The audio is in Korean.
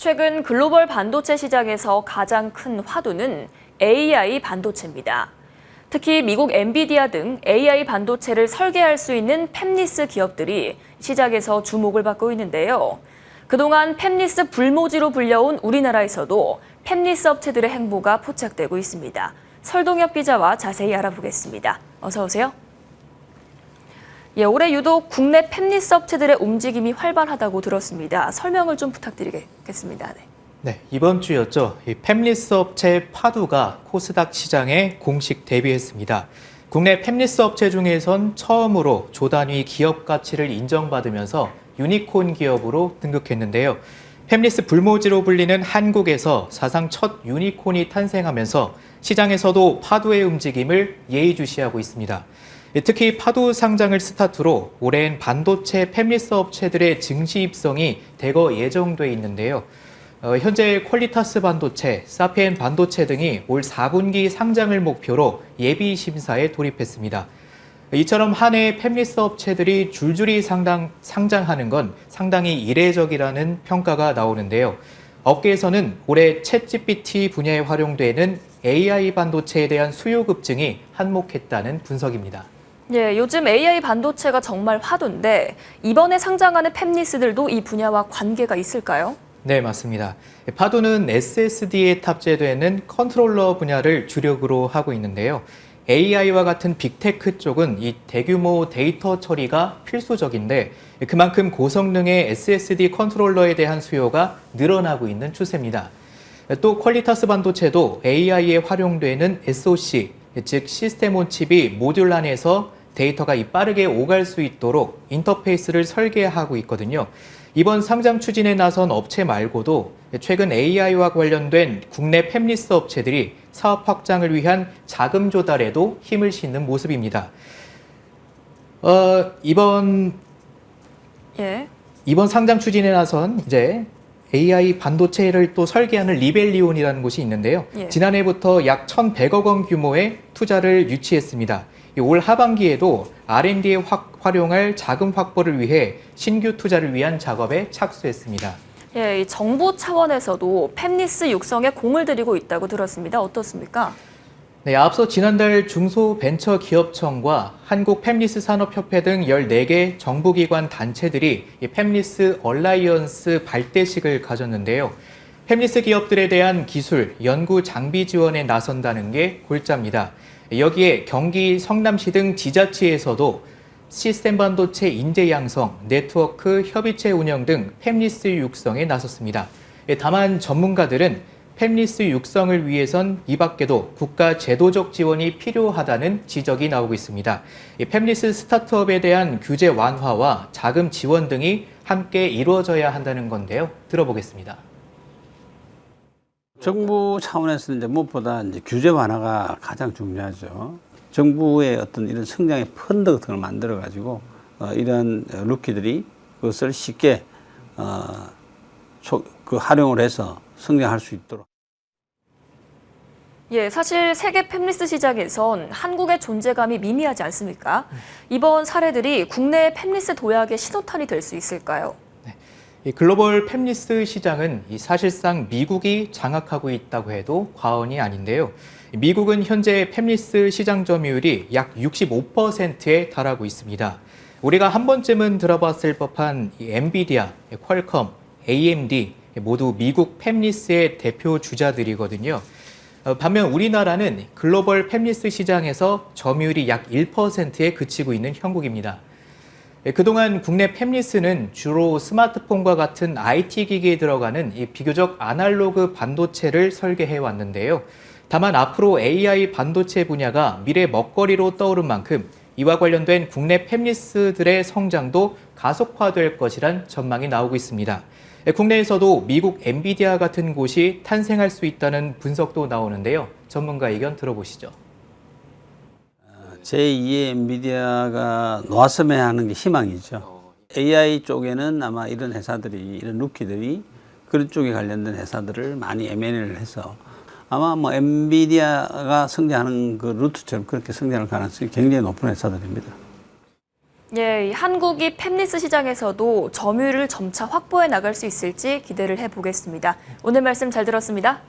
최근 글로벌 반도체 시장에서 가장 큰 화두는 AI 반도체입니다. 특히 미국 엔비디아 등 AI 반도체를 설계할 수 있는 팹리스 기업들이 시장에서 주목을 받고 있는데요. 그동안 팹리스 불모지로 불려온 우리나라에서도 팹리스 업체들의 행보가 포착되고 있습니다. 설동엽 기자와 자세히 알아보겠습니다. 어서 오세요. 올해 유독 국내 팹리스 업체들의 움직임이 활발하다고 들었습니다. 설명을 좀 부탁드리겠습니다. 네, 이번 주였죠. 이 팹리스 업체 파두가 코스닥 시장에 공식 데뷔했습니다. 국내 팹리스 업체 중에선 처음으로 조단위 기업 가치를 인정받으면서 유니콘 기업으로 등극했는데요. 팹리스 불모지로 불리는 한국에서 사상 첫 유니콘이 탄생하면서 시장에서도 파두의 움직임을 예의주시하고 있습니다. 특히 파두 상장을 스타트로 올해엔 반도체 팹리스 업체들의 증시 입성이 대거 예정돼 있는데요. 현재 퀄리타스 반도체, 사피엔 반도체 등이 올 4분기 상장을 목표로 예비 심사에 돌입했습니다. 이처럼 한 해 팹리스 업체들이 줄줄이 상장하는 건 상당히 이례적이라는 평가가 나오는데요. 업계에서는 올해 챗GPT 분야에 활용되는 AI 반도체에 대한 수요 급증이 한몫했다는 분석입니다. 요즘 AI 반도체가 정말 화두인데 이번에 상장하는 팹리스들도 이 분야와 관계가 있을까요? 네, 맞습니다. 파두는 SSD에 탑재되는 컨트롤러 분야를 주력으로 하고 있는데요. AI와 같은 빅테크 쪽은 이 대규모 데이터 처리가 필수적인데 그만큼 고성능의 SSD 컨트롤러에 대한 수요가 늘어나고 있는 추세입니다. 또 퀄리타스 반도체도 AI에 활용되는 SoC, 즉 시스템 온 칩이 모듈 안에서 데이터가 빠르게 오갈 수 있도록 인터페이스를 설계하고 있거든요. 이번 상장 추진에 나선 업체 말고도 최근 AI와 관련된 국내 팹리스 업체들이 사업 확장을 위한 자금 조달에도 힘을 싣는 모습입니다. 이번 상장 추진에 나선 이제 AI 반도체를 또 설계하는 리벨리온이라는 곳이 있는데요. 지난해부터 약 1,100억 원 규모의 투자를 유치했습니다. 올 하반기에도 R&D에 활용할 자금 확보를 위해 신규 투자를 위한 작업에 착수했습니다. 이 정부 차원에서도 팹리스 육성에 공을 들이고 있다고 들었습니다. 어떻습니까? 네, 앞서 지난달 중소벤처기업청과 한국 팹리스 산업협회 등 14개 정부기관 단체들이 팹리스 얼라이언스 발대식을 가졌는데요. 팹리스 기업들에 대한 기술, 연구 장비 지원에 나선다는 게 골자입니다. 여기에 경기 성남시 등 지자체에서도 시스템 반도체 인재 양성, 네트워크 협의체 운영 등 팹리스 육성에 나섰습니다. 다만 전문가들은 팹리스 육성을 위해선 이 밖에도 국가 제도적 지원이 필요하다는 지적이 나오고 있습니다. 팹리스 스타트업에 대한 규제 완화와 자금 지원 등이 함께 이루어져야 한다는 건데요. 들어보겠습니다. 정부 차원에서는 이제 무엇보다 이제 규제 완화가 가장 중요하죠. 정부의 어떤 이런 성장의 펀드 같은 걸 만들어 가지고 이런 루키들이 그것을 쉽게 활용을 해서 성장할 수 있도록. 사실 세계 팹리스 시장에선 한국의 존재감이 미미하지 않습니까? 이번 사례들이 국내 팹리스 도약의 신호탄이 될 수 있을까요? 이 글로벌 팹리스 시장은 사실상 미국이 장악하고 있다고 해도 과언이 아닌데요. 미국은 현재 팹리스 시장 점유율이 약 65%에 달하고 있습니다. 우리가 한 번쯤은 들어봤을 법한 엔비디아, 퀄컴, AMD 모두 미국 팹리스의 대표 주자들이거든요. 반면 우리나라는 글로벌 팹리스 시장에서 점유율이 약 1%에 그치고 있는 형국입니다. 그동안 국내 팹리스는 주로 스마트폰과 같은 IT 기기에 들어가는 비교적 아날로그 반도체를 설계해 왔는데요. 다만 앞으로 AI 반도체 분야가 미래 먹거리로 떠오른 만큼 이와 관련된 국내 팹리스들의 성장도 가속화될 것이란 전망이 나오고 있습니다. 국내에서도 미국 엔비디아 같은 곳이 탄생할 수 있다는 분석도 나오는데요. 전문가 의견 들어보시죠. 제2의 엔비디아가 놓았으면 하는 게 희망이죠. AI 쪽에는 아마 이런 회사들이, 이런 루키들이 그런 쪽에 관련된 회사들을 많이 M&A를 해서 아마 뭐 엔비디아가 성장하는 그 루트처럼 그렇게 성장할 가능성이 굉장히 높은 회사들입니다. 예, 한국이 팹리스 시장에서도 점유율을 점차 확보해 나갈 수 있을지 기대를 해보겠습니다. 오늘 말씀 잘 들었습니다.